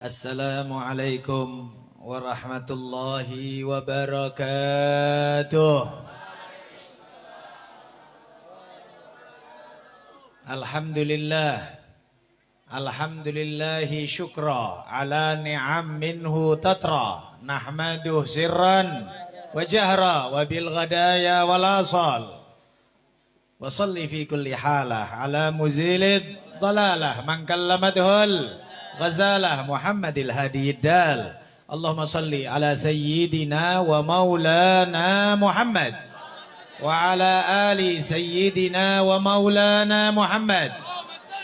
Assalamualaikum warahmatullahi wabarakatuh. Alhamdulillah. Alhamdulillahi syukra ala ni'am minhu tatra. Nahmaduh sirran wa jahra wa bil ghadaya wal asal. Wa salli fi kulli halah ala muzilid dalalah man kallamadhul Ghazalah Muhammadil Hadidal. Allahumma salli ala sayyidina wa maulana Muhammad wa ala ali sayyidina wa maulana Muhammad.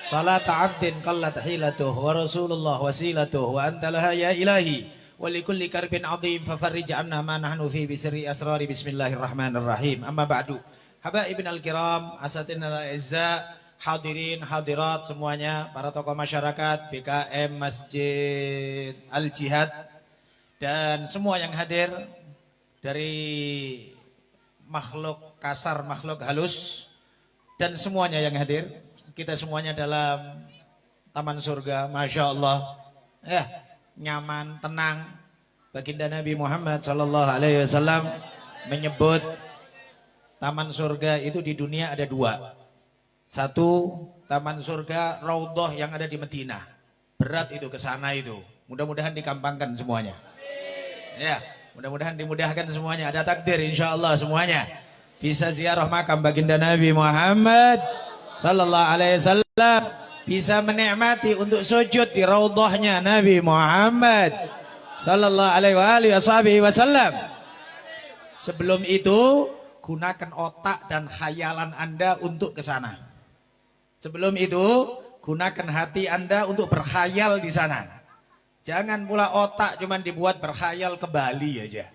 Salat abdin qallat hilatuh wa rasulullah wasilatuh wa anta laha ya ilahi wa likulli karbin adhim fafarrij anna ma nahnu fi bisri asrari bismillahirrahmanirrahim. Amma ba'du. Habaibin al-kiram, asatin al-izza, hadirin, hadirat semuanya, para tokoh masyarakat, BKM Masjid Al-Jihad, dan semua yang hadir dari makhluk kasar, makhluk halus, dan semuanya yang hadir. Kita semuanya dalam taman surga, Masya Allah. Nyaman, tenang. Baginda Nabi Muhammad SAW menyebut taman surga itu di dunia ada dua. Satu, taman surga Raudhah yang ada di Madinah. Berat itu ke sana itu. Mudah-mudahan dikampangkan semuanya. Ya, mudah-mudahan dimudahkan semuanya. Ada takdir insyaallah semuanya. Bisa ziarah makam baginda Nabi Muhammad sallallahu alaihi wasallam. Bisa menikmati untuk sujud di Raudhahnya Nabi Muhammad sallallahu alaihi wasallam. Sebelum itu, gunakan otak dan khayalan Anda untuk ke sana. Sebelum itu, gunakan hati Anda untuk berkhayal di sana. Jangan pula otak cuma dibuat berkhayal ke Bali aja.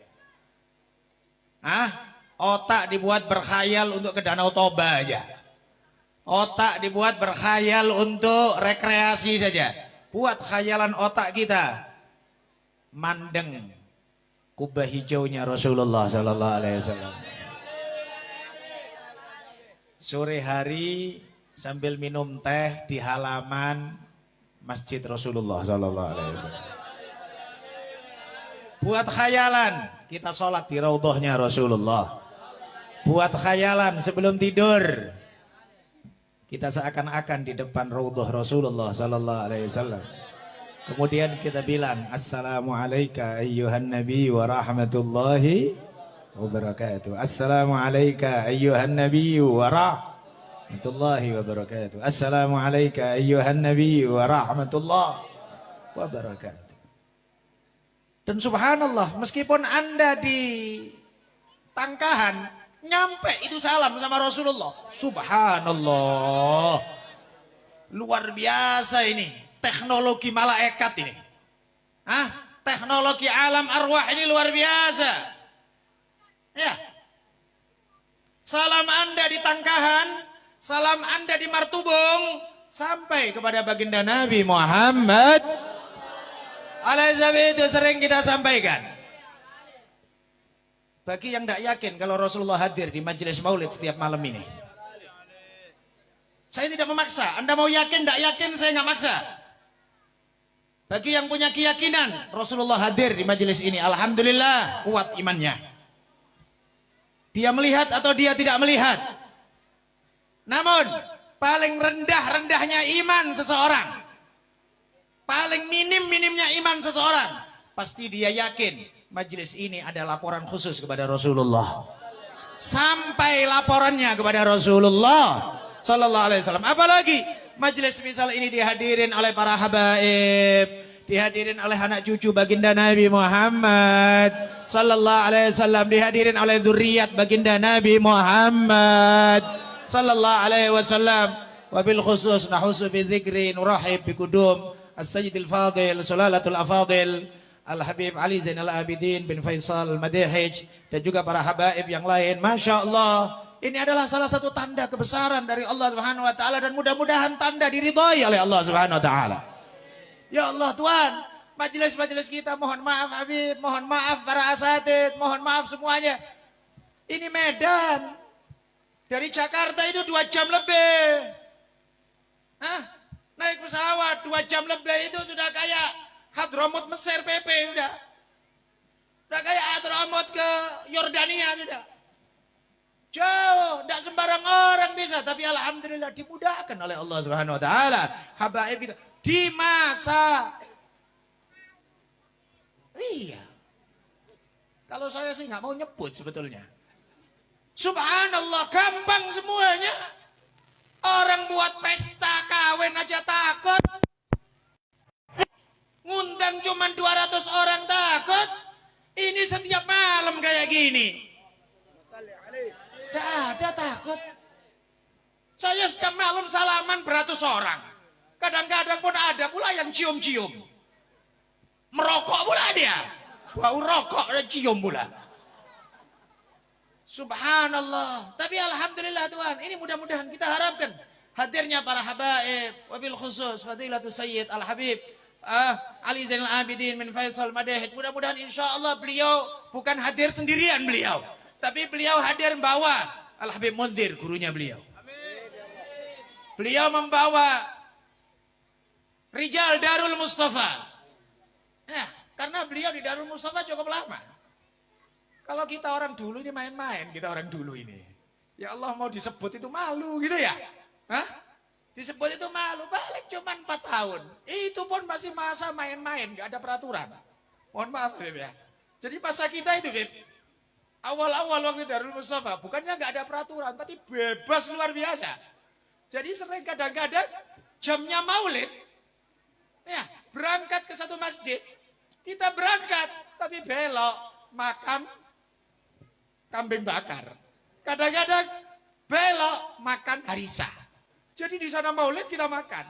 Otak dibuat berkhayal untuk ke Danau Toba aja. Otak dibuat berkhayal untuk rekreasi saja. Buat khayalan otak kita mandeng kubah hijaunya Rasulullah sallallahu alaihi wasallam. Sore hari sambil minum teh di halaman Masjid Rasulullah sallallahu alaihi wasallam. Buat khayalan kita sholat di raudhahnya Rasulullah. Buat khayalan sebelum tidur kita seakan-akan di depan raudhah Rasulullah sallallahu alaihi wasallam. Kemudian kita bilang assalamualaikum ayyuhan nabi wa rahmatullahi wabarakatuh. Assalamualaikum ayyuhan nabi wa rahmatullahi wabarakatuh. Assalamualaikum ayyuhan nabi wa rahmatullahi wabarakatuh. Dan subhanallah, meskipun Anda di Tangkahan, nyampe itu salam sama Rasulullah. Subhanallah. Luar biasa ini, teknologi malaikat ini. Teknologi alam arwah ini luar biasa. Ya. Salam Anda di Tangkahan, salam Anda di Martubung sampai kepada baginda Nabi Muhammad. Alaihi itu sering kita sampaikan. Bagi yang tidak yakin kalau Rasulullah hadir di majelis maulid setiap malam ini, saya tidak memaksa. Anda mau yakin tidak yakin saya nggak maksa. Bagi yang punya keyakinan Rasulullah hadir di majelis ini, alhamdulillah kuat imannya. Dia melihat atau dia tidak melihat. Namun paling rendah-rendahnya iman seseorang, paling minim-minimnya iman seseorang, pasti dia yakin majelis ini ada laporan khusus kepada Rasulullah. Sampai laporannya kepada Rasulullah sallallahu alaihi wasallam. Apalagi majelis misal ini dihadirin oleh para habaib, dihadirin oleh anak cucu baginda Nabi Muhammad sallallahu alaihi wasallam, dihadirin oleh zuriat baginda Nabi Muhammad sallallahu alaihi wasallam. Wabil khusus nahusu bi dzikri nurahib bi kudum as-sayyidil fadil sulalatul afadil Al-Habib Ali Zainal Abidin bin Faisal Madihij, dan juga para habaib yang lain. Masya Allah, ini adalah salah satu tanda kebesaran dari Allah Subhanahu wa taala, dan mudah-mudahan tanda diridhai oleh Allah Subhanahu wa taala. Ya Allah Tuhan, majelis-majelis kita mohon maaf Habib, mohon maaf para asatid, mohon maaf semuanya. Ini Medan. Dari Jakarta itu 2 jam lebih. Naik pesawat 2 jam lebih itu sudah kayak Hadramut Mesir PP udah. Udah kayak Hadramut ke Yordania sudah. Jauh, tidak sembarang orang bisa, tapi alhamdulillah dimudahkan oleh Allah Subhanahu wa taala. Habaib kita di masa iya. Kalau saya sih nggak mau nyebut sebetulnya. Subhanallah, gampang semuanya. Orang buat pesta kawin aja takut. Ngundang cuma 200 orang takut. Ini setiap malam kayak gini. Tidak ada takut. Saya setiap malam salaman beratus orang. Kadang-kadang pun ada pula yang cium-cium. Merokok pula dia. Bau rokok dan cium pula. Subhanallah. Tapi alhamdulillah Tuhan. Ini mudah-mudahan kita harapkan. Hadirnya para habaib. Wabil khusus. Fadilatul Sayyid Al-Habib. Ali Zainal Abidin min Faisal Madahid. Mudah-mudahan insya Allah beliau bukan hadir sendirian beliau. Tapi beliau hadir membawa Al-Habib Mundir, gurunya beliau. Beliau membawa Rijal Darul Mustafa. Ya, karena beliau di Darul Mustafa cukup lama. Kalau kita orang dulu ini main-main, kita orang dulu ini. Ya Allah mau disebut itu malu gitu ya. Hah? Disebut itu malu, balik cuma 4 tahun. Itu pun masih masa main-main, gak ada peraturan. Mohon maaf Beb ya. Jadi masa kita itu Beb. Awal-awal waktu Darul Mustafa, bukannya nggak ada peraturan, tapi bebas luar biasa. Jadi sering kadang-kadang jamnya maulid, ya berangkat ke satu masjid, kita berangkat, tapi belok makan kambing bakar. Kadang-kadang belok makan harisa. Jadi di sana maulid kita makan.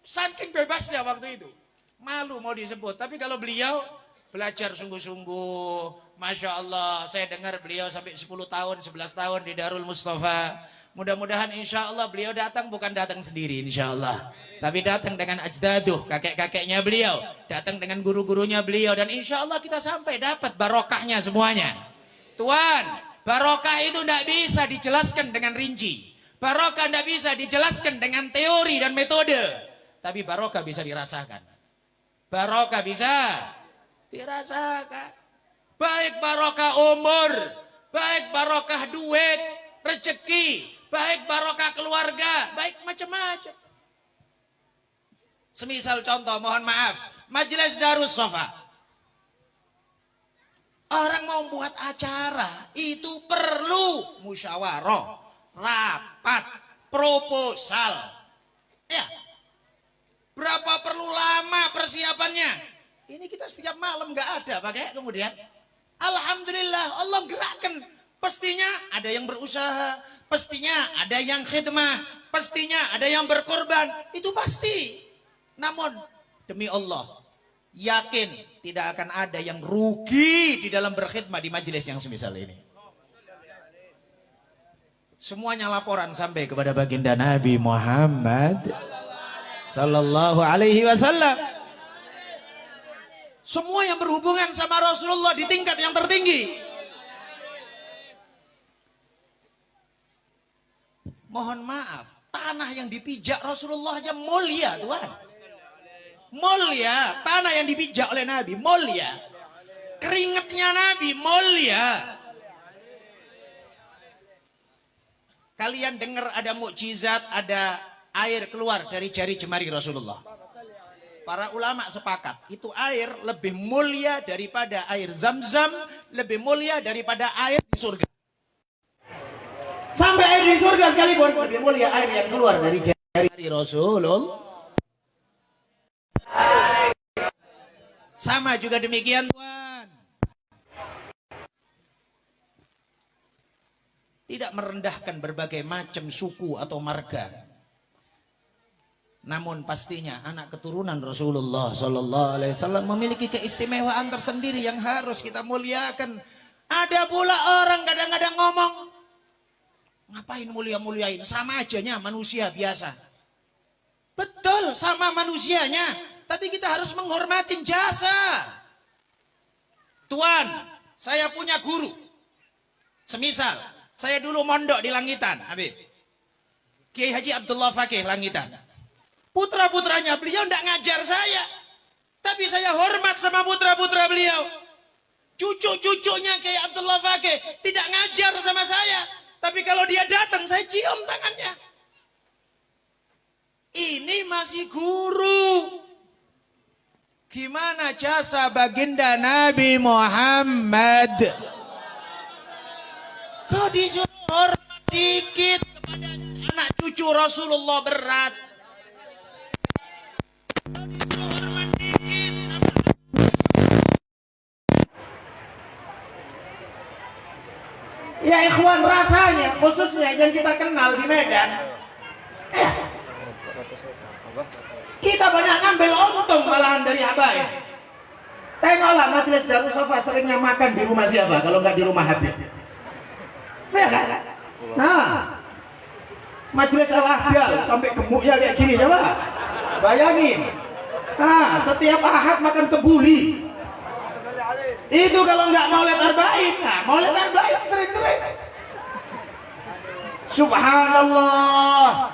Saking bebasnya waktu itu, malu mau disebut. Tapi kalau beliau belajar sungguh-sungguh. Masya Allah, saya dengar beliau sampai 10 tahun, 11 tahun di Darul Mustafa. Mudah-mudahan insya Allah beliau datang bukan datang sendiri insya Allah. Tapi datang dengan ajdaduh, kakek-kakeknya beliau. Datang dengan guru-gurunya beliau. Dan insya Allah kita sampai dapat barokahnya semuanya. Tuan, barokah itu tidak bisa dijelaskan dengan rinci. Barokah tidak bisa dijelaskan dengan teori dan metode. Tapi barokah bisa dirasakan. Barokah bisa dirasakan. Baik barokah umur, baik barokah duit, rezeki, baik barokah keluarga, baik macam-macam. Semisal contoh, mohon maaf, Majelis Darus Sofa. Orang mau buat acara, itu perlu musyawarah, rapat, proposal. Ya, berapa perlu lama persiapannya? Ini kita setiap malam nggak ada, pakai kemudian. Alhamdulillah Allah gerakkan. Pastinya ada yang berusaha, pastinya ada yang khidmah, pastinya ada yang berkorban. Itu pasti. Namun demi Allah, yakin tidak akan ada yang rugi di dalam berkhidmah di majelis yang semisal ini. Semuanya laporan sampai kepada baginda Nabi Muhammad sallallahu alaihi wasallam. Semua yang berhubungan sama Rasulullah di tingkat yang tertinggi. Mohon maaf, tanah yang dipijak Rasulullah aja mulia Tuhan. Mulia, tanah yang dipijak oleh Nabi mulia. Keringatnya Nabi mulia. Kalian dengar ada mukjizat, ada air keluar dari jari jemari Rasulullah. Para ulama sepakat, itu air lebih mulia daripada air Zam-Zam, lebih mulia daripada air di surga. Sampai air di surga sekalipun lebih mulia air yang keluar dari jari Rasulullah. Sama juga demikian Tuhan. Tidak merendahkan berbagai macam suku atau marga. Namun pastinya anak keturunan Rasulullah Sallallahu Alaihi Wasallam memiliki keistimewaan tersendiri yang harus kita muliakan. Ada pula orang kadang-kadang ngomong, ngapain mulia-muliain? Sama ajanya manusia biasa. Betul, sama manusianya. Tapi kita harus menghormatin jasa. Tuan, saya punya guru. Semisal, saya dulu mondok di Langitan, Habib. Kiai Haji Abdullah Fakih Langitan. Putra-putranya beliau tidak ngajar saya. Tapi saya hormat sama putra-putra beliau. Cucu-cucunya kayak Abdullah Fakih tidak ngajar sama saya. Tapi kalau dia datang, saya cium tangannya. Ini masih guru. Gimana jasa baginda Nabi Muhammad? Kau disuruh hormat dikit kepada anak cucu Rasulullah berat. Kau disuruh hormat dikit sama... Ya ikhwan, rasanya khususnya yang kita kenal di Medan, kita banyak ngambil untung malahan dari habaib. Tengoklah majelis Darus Safa seringnya makan di rumah siapa kalau nggak di rumah Habib. Ya kan? Nah, majelis Al-Ahdal sampai gemuknya kayak gini coba. Bayangin. Nah, setiap Ahad makan kebuli. Itu kalau nggak Maulid Arba'in. Nah, Maulid Arba'in sering-sering. Subhanallah.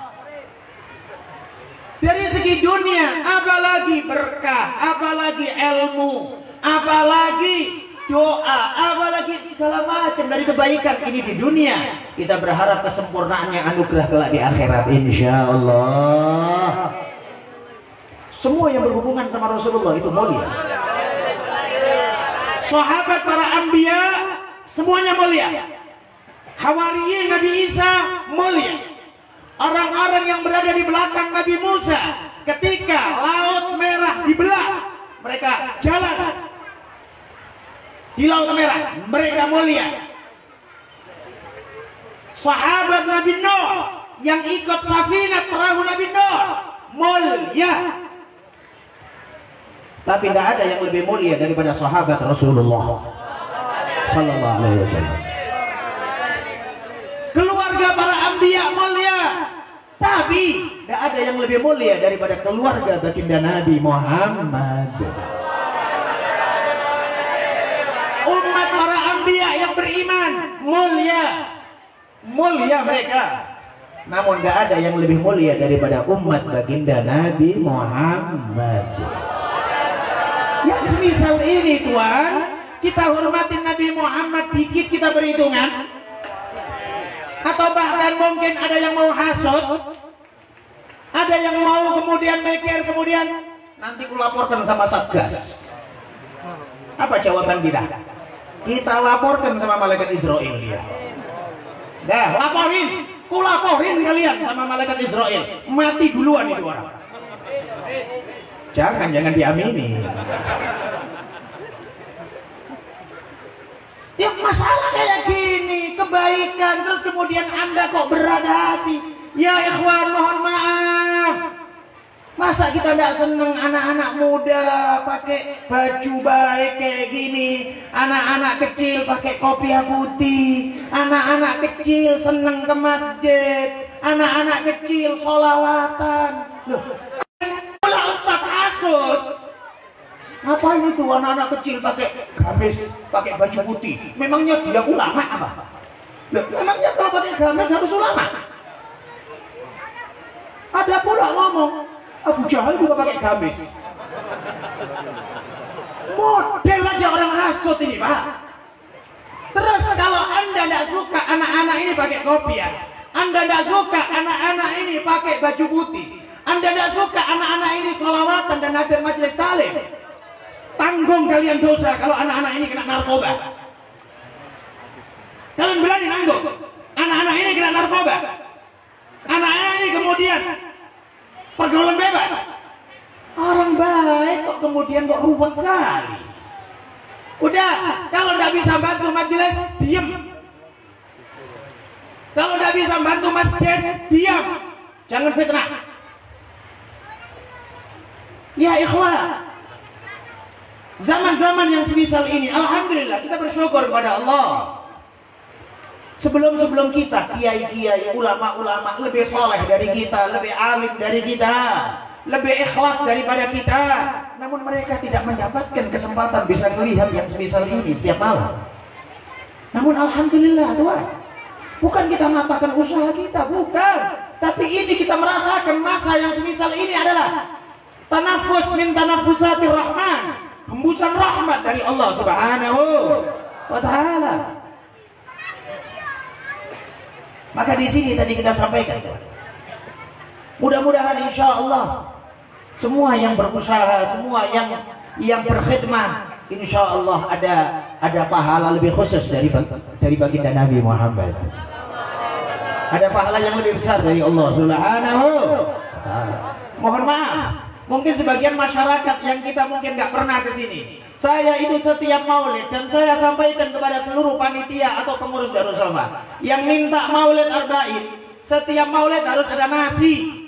Dari segi dunia, apalagi berkah, apalagi ilmu, apalagi doa, apalagi segala macam dari kebaikan ini di dunia. Kita berharap kesempurnaannya anugerah kelak di akhirat, insya Allah. Semua yang berhubungan sama Rasulullah itu mulia. Sahabat para anbiya semuanya mulia. Hawariyin Nabi Isa mulia. Orang-orang yang berada di belakang Nabi Musa ketika Laut Merah dibelah, mereka jalan di Laut Merah, mereka mulia. Sahabat Nabi Nuh yang ikut safinah perahu Nabi Nuh mulia. Tapi tidak ada yang lebih mulia daripada sahabat Rasulullah Sallallahu Alaihi Wasallam. Keluarga para anbiya mulia, tapi tidak ada yang lebih mulia daripada keluarga baginda Nabi Muhammad. Umat para anbiya yang beriman mulia, mulia mereka. Namun tidak ada yang lebih mulia daripada umat baginda Nabi Muhammad. Yang semisal ini Tuhan, kita hormatin Nabi Muhammad dikit kita berhitungan, atau bahkan mungkin ada yang mau hasut, ada yang mau kemudian mikir, kemudian nanti ku laporkan sama Satgas. Apa jawaban kita? Kita laporkan sama malaikat Israel dia. Dah laporin, ku laporin kalian sama malaikat Israel. Mati duluan itu orang. Jangan diamini. Ya masalah kayak gini, kebaikan, terus kemudian Anda kok berat hati. Ya ikhwan, mohon maaf. Masa kita tidak seneng anak-anak muda pakai baju baik kayak gini, anak-anak kecil pakai kopiah putih, anak-anak kecil seneng ke masjid, anak-anak kecil sholawatan. Loh, pula Ustaz hasut. Ngapain itu anak-anak kecil pakai gamis, pakai baju putih? Memangnya dia ulama apa? Loh, memangnya kalau pakai gamis harus ulama? Ada pula ngomong Abu Jahal juga pakai gamis. Model aja orang hasut ini Pak. Terus kalau Anda tidak suka anak-anak ini pakai kopiah, Anda tidak suka anak-anak ini pakai baju putih, Anda tidak suka anak-anak ini sholawatan dan hadir majelis taklim, tanggung kalian dosa kalau anak-anak ini kena narkoba. Kalian berani nanggung anak-anak ini kena narkoba, anak-anak ini kemudian pergaulan bebas. Orang baik kok kemudian kok ruwet kali. Udah, kalau tidak bisa bantu majelis, diam. Kalau tidak bisa bantu masjid, diam. Jangan fitnah. Ya ikhwan, zaman-zaman yang semisal ini, alhamdulillah kita bersyukur kepada Allah. Sebelum kita, kiai-kiai, ulama-ulama lebih soleh dari kita, lebih alim dari kita, lebih ikhlas daripada kita. Namun mereka tidak mendapatkan kesempatan bisa melihat yang semisal ini setiap malam. Namun alhamdulillah Tuhan, bukan kita mengatakan usaha kita, bukan. Tapi ini kita merasakan masa yang semisal ini adalah Tanafus min tanafusatir rahman, hembusan rahmat dari Allah Subhanahu wa taala. Maka di sini tadi kita sampaikan, mudah-mudahan insya Allah semua yang berusaha, semua yang berkhidmah, insya Allah ada pahala lebih khusus dari baginda Nabi Muhammad. Ada pahala yang lebih besar dari Allah Subhanahu wa taala. Mohon maaf, mungkin sebagian masyarakat yang kita mungkin nggak pernah ke sini. Saya itu setiap maulid, dan saya sampaikan kepada seluruh panitia atau pengurus Darussalam yang minta maulid arba'in, setiap maulid harus ada nasi.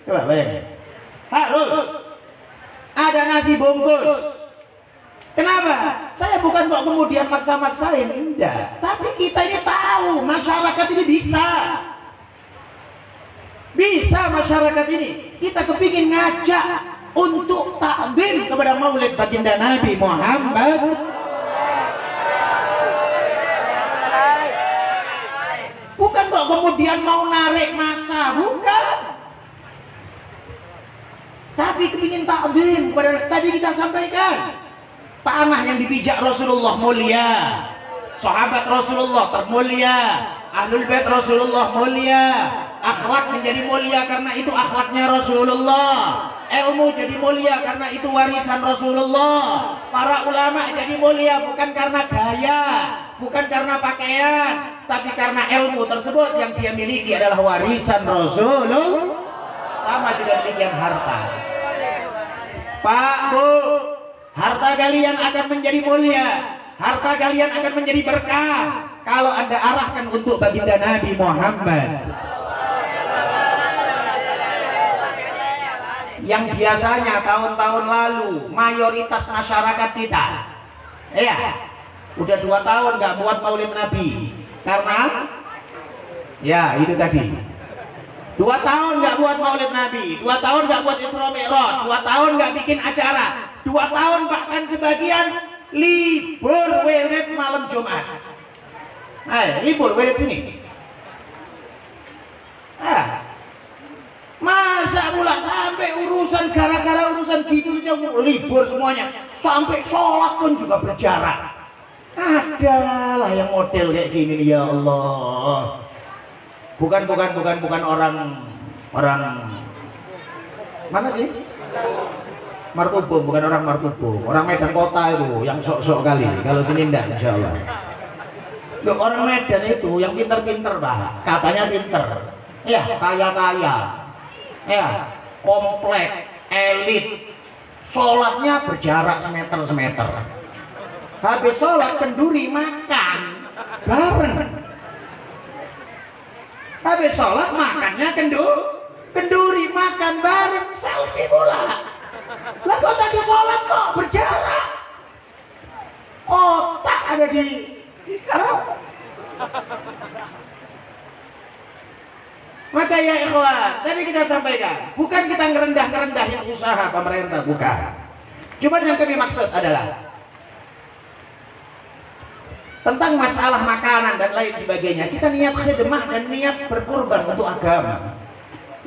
Coba bayangin, harus ada nasi bungkus. Kenapa? Saya bukan kok kemudian maksa-maksain, enggak. Tapi kita ini tahu masyarakat ini bisa masyarakat ini. Kita kepingin ngajak untuk takdim kepada maulid baginda Nabi Muhammad. Bukan kok kemudian mau narik masa, bukan. Tapi kepingin takdim kepada, tadi kita sampaikan, tanah yang dipijak Rasulullah mulia, sahabat Rasulullah termulia, ahlul bait Rasulullah mulia, akhlak menjadi mulia karena itu akhlaknya Rasulullah, ilmu jadi mulia karena itu warisan Rasulullah, para ulama jadi mulia bukan karena gaya, bukan karena pakaian, tapi karena ilmu tersebut yang dia miliki adalah warisan Rasulullah. Sama juga demikian harta. Pak, Bu, harta kalian akan menjadi mulia, harta kalian akan menjadi berkah kalau Anda arahkan untuk baginda Nabi Muhammad. Yang biasanya tahun-tahun lalu mayoritas masyarakat kita, udah 2 tahun nggak buat maulid Nabi karena itu tadi. 2 tahun nggak buat maulid Nabi, 2 tahun nggak buat Isra Mi'raj, 2 tahun nggak bikin acara, 2 tahun bahkan sebagian libur wirid malam Jumat. Libur wirid ini. Masa pula sampai urusan gara-gara urusan gitu aja libur semuanya, sampai sholat pun juga berjarak. Adalah yang model kayak gini, ya Allah. Bukan orang mana sih? Martubung, bukan orang Martubung, orang Medan Kota itu yang sok-sok kali. Kalau sini enggak, insya Allah. Loh, orang Medan itu yang pinter-pinter, Pak, katanya pinter, kaya-kaya, komplek, elit, sholatnya berjarak semeter. Habis sholat kenduri makan bareng. Habis sholat makannya kenduri makan bareng, selfie pula. Lah kok tadi sholat kok berjarak? Otak ada di Maka ya ikhwan, tadi kita sampaikan, bukan kita ngerendah-ngerendahin usaha pemerintah, bukan. Cuma yang kami maksud adalah tentang masalah makanan dan lain sebagainya, kita niat khidmah dan niat berkorban untuk agama.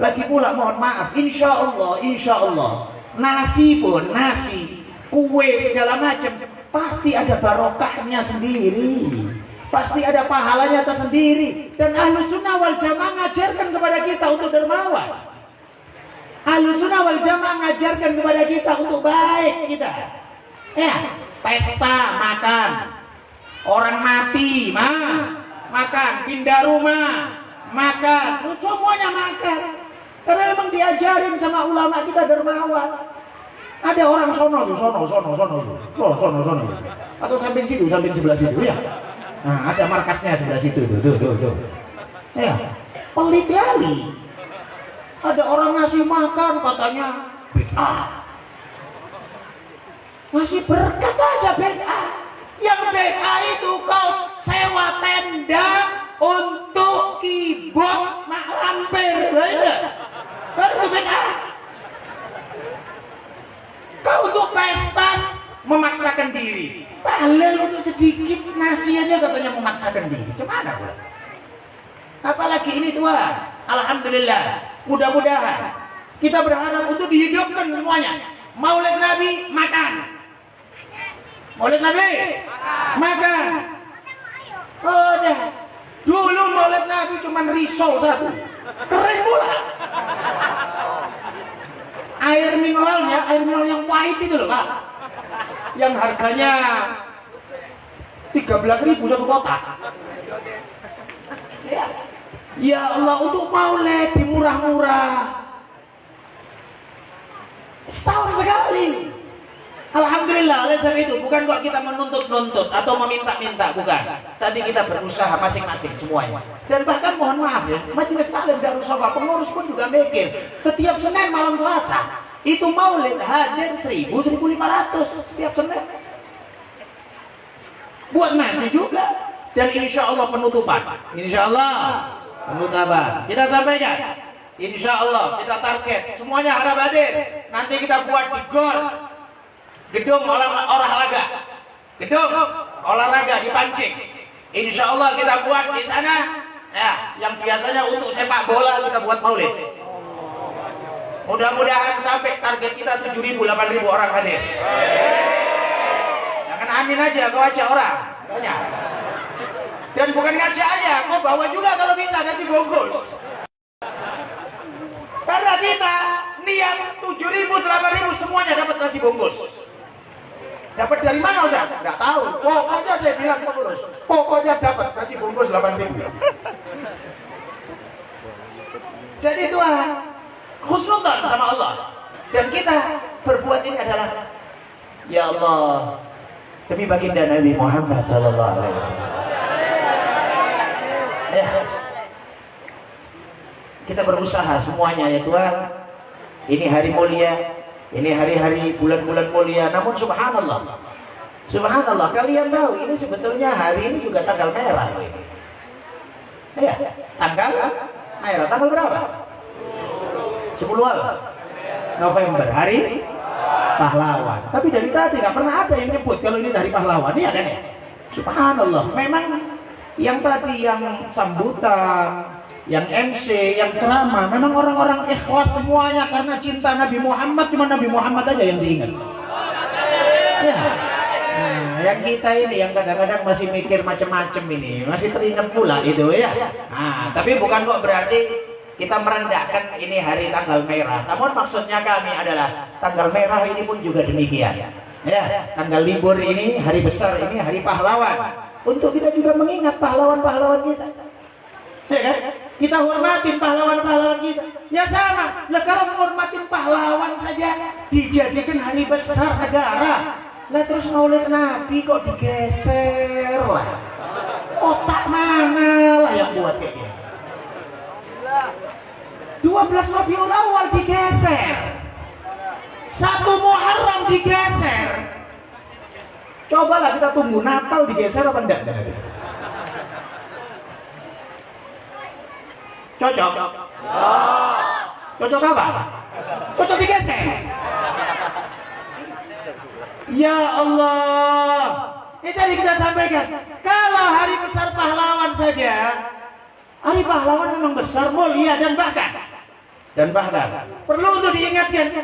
Lagi pula mohon maaf, insya Allah nasi, kue segala macam pasti ada barokahnya sendiri, pasti ada pahalanya tersendiri. Dan Ahlus Sunnah wal Jamaah ngajarkan kepada kita untuk dermawan. Ahlus Sunnah wal Jamaah ngajarkan kepada kita untuk baik kita. Pesta makan, orang mati makan, pindah rumah makan, semuanya makan. Karena memang diajarin sama ulama kita dermawan. Ada orang sono. Atau samping situ, samping sebelah situ ya. Nah, ada markasnya sebelah situ tuh. Pelit kali. Ada orang ngasih makan katanya bid'ah. Masih berkat aja bid'ah. Yang bid'ah itu kau sewa tenda untuk kibot mak lampir. Baru bid'ah. Kau untuk pesta memaksakan diri. Tahlil untuk sedikit nasi aja katanya memaksakan diri. Gimana pula? Apalagi ini Tuhan. Alhamdulillah. Mudah-mudahan Kita berharap untuk dihidupkan semuanya. Maulid Nabi makan. Maulid Nabi makan. Oh, dah. Dulu Maulid Nabi cuma risol satu. Kering pula. Air mineralnya, air mineral yang pahit itu loh, Pak. Yang harganya 13.000 satu kotak. Ya Allah, untuk Maulid dimurah-murah. Setahun sekali. Alhamdulillah, oleh sebab itu bukan kok kita menuntut-nuntut atau meminta-minta, bukan. Tadi kita berusaha masing-masing semuanya. Dan bahkan mohon maaf ya, Majelis Taklim Darus Safa pengurus pun juga mikir, setiap Senin malam Selasa itu Maulid hadir 1.000-1.500 setiap Senin. Buat nasi juga. Dan insya Allah penutupan. Insya Allah penutupan. Kita sampaikan. Insya Allah kita target semuanya harap hadir. Nanti kita buat di GOR, gedung olahraga, gedung olahraga di Pancing. Insya Allah kita buat di sana. Ya, yang biasanya untuk sepak bola kita buat maulid. Mudah-mudahan sampai target kita 7.000, 8.000 orang hadir. Jangan amin aja, kau aja orang. Banyak. Dan bukan ngajak aja, kau bawa juga kalau bisa nasi bungkus. Karena kita niat 7.000, 8.000 semuanya dapat nasi bungkus. Dapat dari mana Ustaz? Enggak tahu. Pokoknya saya bilang pengurus, pokoknya dapat nasi bungkus 8.000. Jadi Tuhan husnudzon sama Allah. Dan kita berbuat ini adalah ya Allah demi baginda Nabi Muhammad sallallahu alaihi wasallam. Ya. Kita berusaha semuanya ya Tuhan. Ini hari mulia, ini hari-hari bulan-bulan mulia. Namun subhanallah, subhanallah, kalian tahu ini sebetulnya hari ini juga tanggal merah. Ya, tanggal merah. Tanggal berapa? 10 November, hari pahlawan. Tapi dari tadi nggak pernah ada yang nyebut kalau ini hari pahlawan. Iya kan ya? Subhanallah. Memang yang tadi yang sambutan, yang MC, yang ceramah, memang orang-orang ikhlas semuanya karena cinta Nabi Muhammad. Cuma Nabi Muhammad aja yang diingat. Ya. Nah, yang kita ini yang kadang-kadang masih mikir macam-macam ini, masih teringat pula itu ya. Nah, tapi bukan kok berarti kita merendahkan ini hari tanggal merah. Namun maksudnya kami adalah tanggal merah ini pun juga demikian. Ya, tanggal libur ini, hari besar ini, hari pahlawan. Untuk kita juga mengingat pahlawan-pahlawan kita. Ya kan? Kita hormatin pahlawan-pahlawan kita. Ya sama. Lah kalau menghormatin pahlawan saja dijadikan hari besar negara. Lah terus Maulid Nabi kok digeser lah. Otak mana lah yang buat kayak gini? 12 Rabiul Awal digeser. 1 Muharram digeser. Cobalah kita tunggu Natal digeser apa enggak? Cocok? Cocok apa? Cocok digeser. Ya Allah. Ini tadi kita sampaikan. Kalau hari besar pahlawan saja, hari pahlawan memang besar, mulia dan bahkan perlu untuk diingatkan.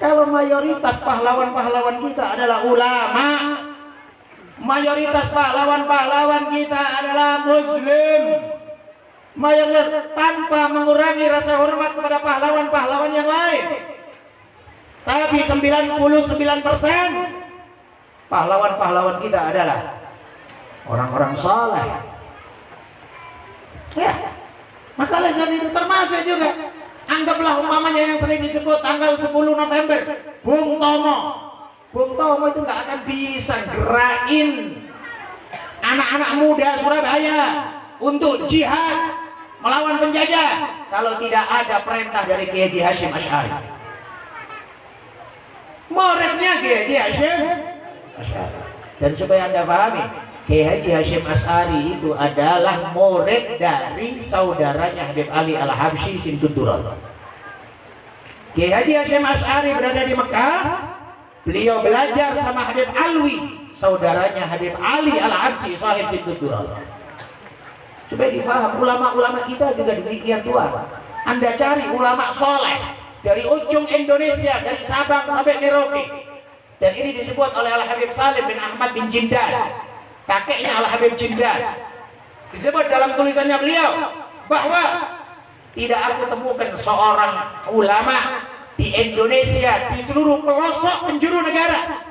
Kalau mayoritas pahlawan-pahlawan kita adalah ulama, mayoritas pahlawan-pahlawan kita adalah muslim, mayoritas tanpa mengurangi rasa hormat kepada pahlawan-pahlawan yang lain. Tapi 99% pahlawan-pahlawan kita adalah orang-orang saleh. Ya, maka lesan itu termasuk juga. Anggaplah umpamanya yang sering disebut tanggal 10 November, Bung Tomo. Bung Tomo itu nggak akan bisa gerakin anak-anak muda Surabaya untuk jihad melawan penjajah kalau tidak ada perintah dari Kiai Haji Hasyim Asy'ari. Muridnya Kiai Haji Hasyim Asy'ari. Dan supaya Anda pahami, Kiai Haji Hasyim Asy'ari itu adalah murid dari saudaranya Habib Ali Al-Habsyi Simtudurul. Kiai Haji Hasyim Asy'ari berada di Mekah. Beliau belajar sama Habib Alwi, saudaranya Habib Ali Al-Habsyi sahib Simtudurul. Supaya difaham, ulama-ulama kita juga demikian Tuhan. Anda cari ulama soleh dari ujung Indonesia, dari Sabang sampai Merauke. Dan ini disebut oleh Al-Habib Salim bin Ahmad bin Jindan, kakeknya Al-Habib Jindan. Disebut dalam tulisannya beliau bahwa tidak aku temukan seorang ulama di Indonesia, di seluruh pelosok penjuru negara,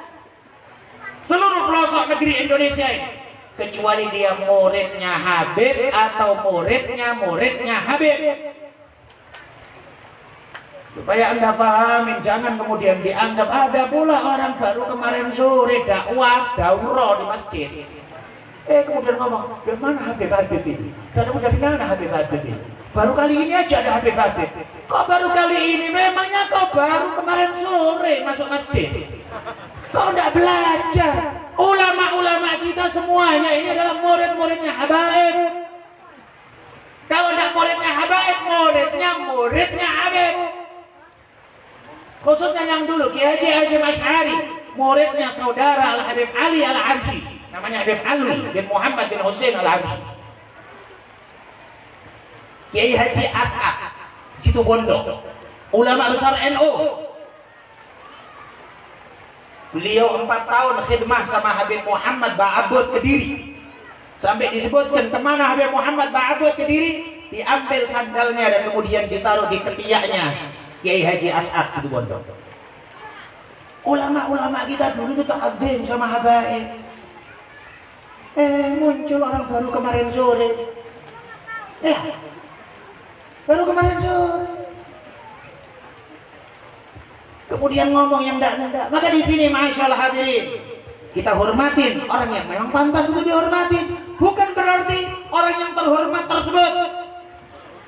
seluruh pelosok negeri Indonesia ini, kecuali dia muridnya Habib atau muridnya Habib. Supaya Anda pahamin, jangan kemudian dianggap ada pula orang baru kemarin sore dakwah daurah di masjid. Kemudian ngomong, dari mana Habib ini? Dan udah di mana Habib ini? Baru kali ini aja ada Habib. Kok baru kali ini? Memangnya kau baru kemarin sore masuk masjid? Kau enggak belajar? Ulama-ulama kita semuanya ini adalah murid-muridnya Habaib. Kalau enggak muridnya Habaib, muridnya Habib. Khususnya yang dulu Kiai Haji Hasyim Asy'ari, muridnya saudara Al-Habib Ali Al-Habsyi, namanya Habib Ali bin Muhammad bin Husain Al-Habsyi. Kiai Haji As'ad Situbondo, ulama besar NU. Beliau 4 tahun khidmah sama Habib Muhammad Ba'abud Kediri, sampai disebutkan kemana Habib Muhammad Ba'abud Kediri, diambil sandalnya dan kemudian ditaruh di ketiaknya Kiai Haji As'ad Situbondo. Ulama-ulama kita dulu itu takdim sama Habaib. Muncul orang baru kemarin sore. Baru kemarin sore. Kemudian ngomong yang enggak. Maka di sini masyaallah hadirin, kita hormatin orang yang memang pantas untuk dihormatin. Bukan berarti orang yang terhormat tersebut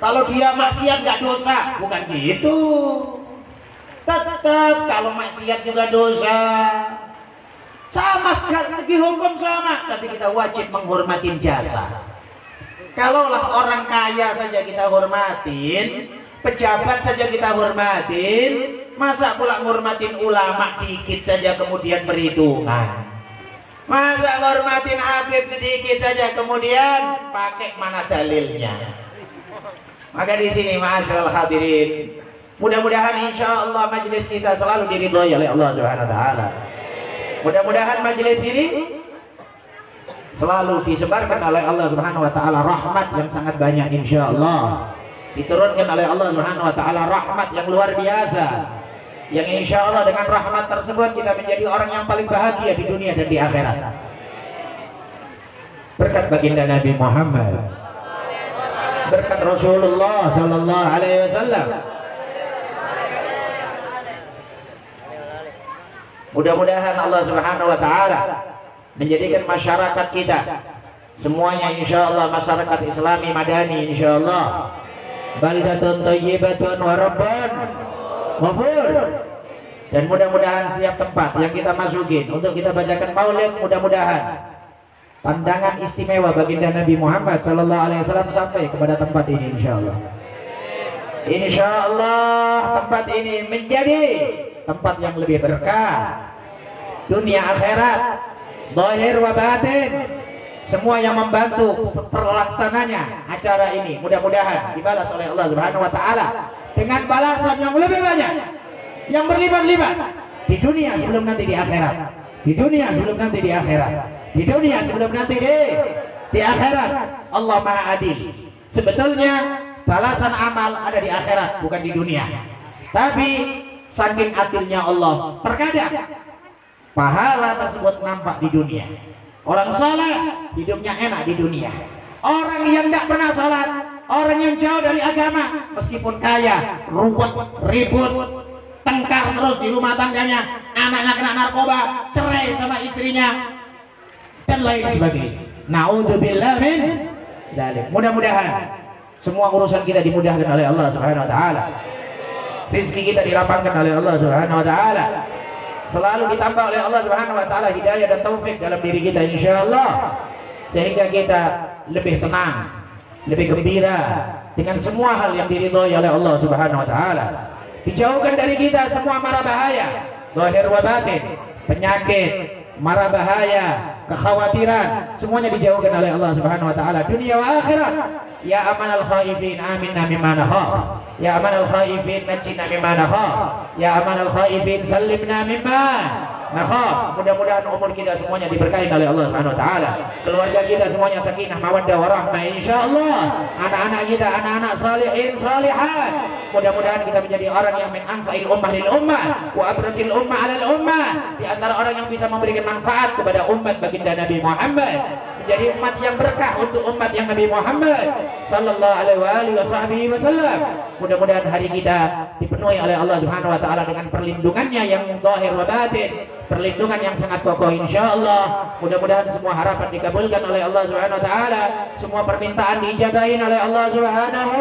kalau dia maksiat gak dosa, bukan gitu. Tetap kalau maksiat juga dosa. Sama segi hukum sama, tapi kita wajib menghormatin jasa. Kalaulah orang kaya saja kita hormatin, pejabat saja kita hormatin, masa pula menghormatin ulama dikit saja kemudian perhitungan? Masa menghormatin Habib sedikit saja kemudian pakai mana dalilnya? Maka di sini masyaallah hadirin, mudah-mudahan insya Allah majelis kita selalu diridhoi oleh Allah Subhanahu wa taala. Mudah-mudahan majelis ini selalu disebarkan oleh Allah Subhanahu wa taala rahmat yang sangat banyak insya Allah. Diturunkan oleh Allah Subhanahu wa taala rahmat yang luar biasa. Yang insya Allah dengan rahmat tersebut kita menjadi orang yang paling bahagia di dunia dan di akhirat. Berkat baginda Nabi Muhammad, berkat Rasulullah sallallahu alaihi wasallam. Mudah-mudahan Allah Subhanahu wa taala menjadikan masyarakat kita semuanya insyaallah masyarakat Islami madani insyaallah baldatun thayyibatun wa rabbun ghafur. Dan mudah-mudahan setiap tempat yang kita masukin untuk kita bacakan maulid, mudah-mudahan pandangan istimewa baginda Nabi Muhammad sallallahu alaihi wasallam sampai kepada tempat ini insyaallah. Insyaallah tempat ini menjadi tempat yang lebih berkah dunia akhirat, zahir wa batin. Semua yang membantu terlaksananya acara ini mudah-mudahan dibalas oleh Allah Subhanahu wa taala dengan balasan yang lebih banyak, yang berlipat-lipat di dunia sebelum nanti di akhirat. Di dunia sebelum nanti di akhirat. Di dunia sebelum nanti di akhirat. Allah Maha Adil. Sebetulnya balasan amal ada di akhirat, bukan di dunia. Tapi saking adilnya Allah, terkadang pahala tersebut nampak di dunia. Orang saleh hidupnya enak di dunia. Orang yang tidak pernah salat, orang yang jauh dari agama, meskipun kaya, ruwet, ribut, tengkar terus di rumah tangganya, anaknya kena narkoba, cerai sama istrinya, dan lain sebagainya. Naudzubillah min dzalik. Mudah-mudahan semua urusan kita dimudahkan oleh Allah Subhanahu wa taala. Rezeki kita dilapangkan oleh Allah Subhanahu wa taala. Selalu ditambah oleh Allah Subhanahu wa taala hidayah dan taufik dalam diri kita insyaallah, sehingga kita lebih senang, lebih gembira dengan semua hal yang diridhoi oleh Allah Subhanahu wa taala. Dijauhkan dari kita semua mara bahaya, zahir wa batin, penyakit, mara bahaya, kekhawatiran, semuanya dijauhkan oleh Allah Subhanahu wa taala dunia wa akhirat. Ya amanal khaifin aminna mimma nakhaf. Ya amanal khaifin najjina mimma nakhaf. Ya amanal khaifin sallimna mimma nakhaf. Mudah-mudahan umur kita semuanya diberkahi oleh Allah Subhanahu wa taala. Keluarga kita semuanya sakinah mawaddah warahmah insyaallah. Anak-anak kita anak-anak salihin salihat. Mudah-mudahan kita menjadi orang yang min anfa'il ummah lil ummah wa abrakil ummah 'alal ummah. Di antara orang yang bisa memberikan manfaat kepada umat baginda Nabi Muhammad, menjadi umat yang berkah untuk umat yang Nabi Muhammad sallallahu alaihi wasallam. Mudah-mudahan hari kita dipenuhi oleh Allah Subhanahu wa taala dengan perlindungannya yang zahir wa batin, perlindungan yang sangat kokoh insyaallah. Mudah-mudahan semua harapan dikabulkan oleh Allah Subhanahu wa taala, semua permintaan diijabahin oleh Allah Subhanahu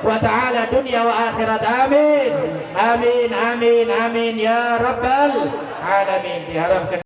wa taala dunia wa akhirat. Amin. Amin amin amin ya rabbal alamin. Diharapkan